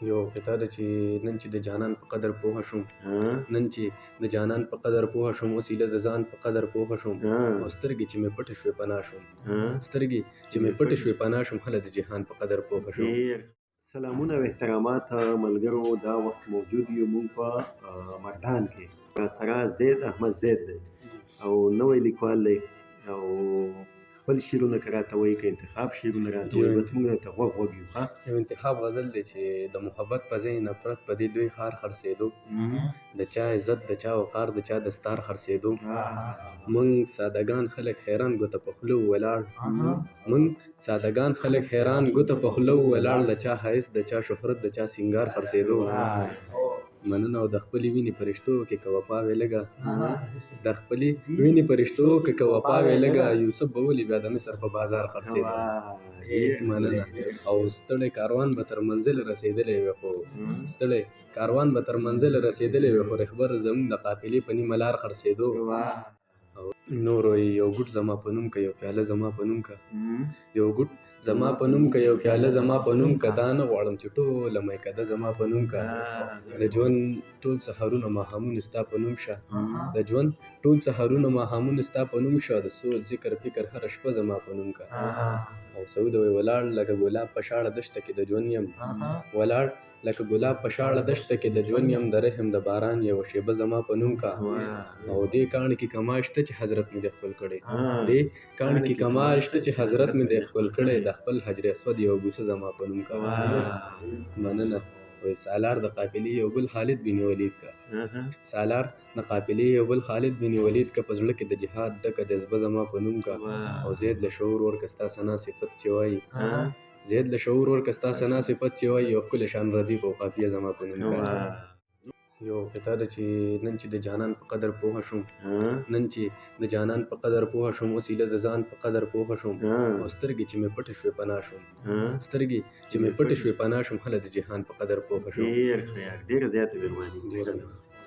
یو خطا ده چې نن چې د جانان په قدر پوه شوم، نن چې د جانان په قدر پوه شوم، اوس ایله د ځان په قدر پوه شوم، او سترګې چې مې پټې شوې پناه شوم، سترګې چې مې پټې شوې پناه شوم، هله د جهان په قدر پوه شوم. سلامونه او احترامات ملګرو، دا وخت موجود یو مونږ په مردان کې سره زید احمد زید دی او نوی لیکوال دی او خپل شعرونه که راته وایي که انتخاب شعرونه راته وایي بس مونږ ورته غوږ غوږ یو. یو انتخاب غزل دی چې د محبت په ځای نفرت په دې لوی ښار خرڅېدو، د چا عزت د چا وقار د چا دستار خرڅېدو، موږ سادهګان خلک حیران ګوته په خوله ولاړ، موږ سادهګان خلک حیران ګوته په خوله ولاړ، د چا ښایست د چا شهرت د چا سینګار خرڅېدو. مننه. او د خپلې وینې په رشتو کې که وفا وې لږه، د خپلې وینې په رشتو کې که وفا وې لږه، یوسف به ولې بیا د مصر په بازار خرڅېده. مننه. او ستړی کاروان به تر منزل رسېدلی وي، خو ستړی کاروان به تر منزل رسېدلی وي، خو رهبر زموږ د قافلې په نیمه لار خرڅېدو. او نورو یو ګوټ زما په نوم که یو پیاله زما په نوم که، یو ګوټ زما په نوم که یو پیاله زما په نوم که، دا نه غواړم چې ټوله میکده زما په نوم که، د ژوند ټول سحرونه ماښامونه ستا په نوم شه، د ژوند ټول سحرونه ماښامونه ستا په نوم شه، د سوچ ذکر فکر هره شپه زما په نوم که. او سعود وی ولاړ لکه ګلاب په شاړه دښته کې د ژوند یم، ولاړ لکه ګلاب په شاړه دښته کې د ژوند یم، د رحم د باران یوه شیبه زما په نوم که. او دې کاڼي کې کمال شته چې حضرت مې دې ښکل کړی، دې کاڼي کې کمال شته چې حضرت مې دې ښکل کړی، د خپل حجر اسود یوه بوسه زما په نوم که. مننه. وی سالار د قافلې یو بل خالد بن ولید که، سالار د قافلې یو بل خالد بن ولید که، په زړه کې د جهاد ډکه جذبه زما په نوم که. او زید له شعور ورکه ستا ثنا صفت چې وایي، زید له شعور ورکه ستا ثنا صفت چې وایي، یو ښکلی شان ردیف او قافیه زما په نوم که. یو خطا ده چې نن چې د جانان په قدر پوه شوم، نن چې د جانان په قدر پوه شوم، اوس ایله د ځان په قدر پوه شوم، او سترګې چې مې پټې شوې پناه شوم، سترګې چې مې پټې شوې پناه شوم، هله د جهان په قدر پوه شوم. ډېره زیاته مهرباني.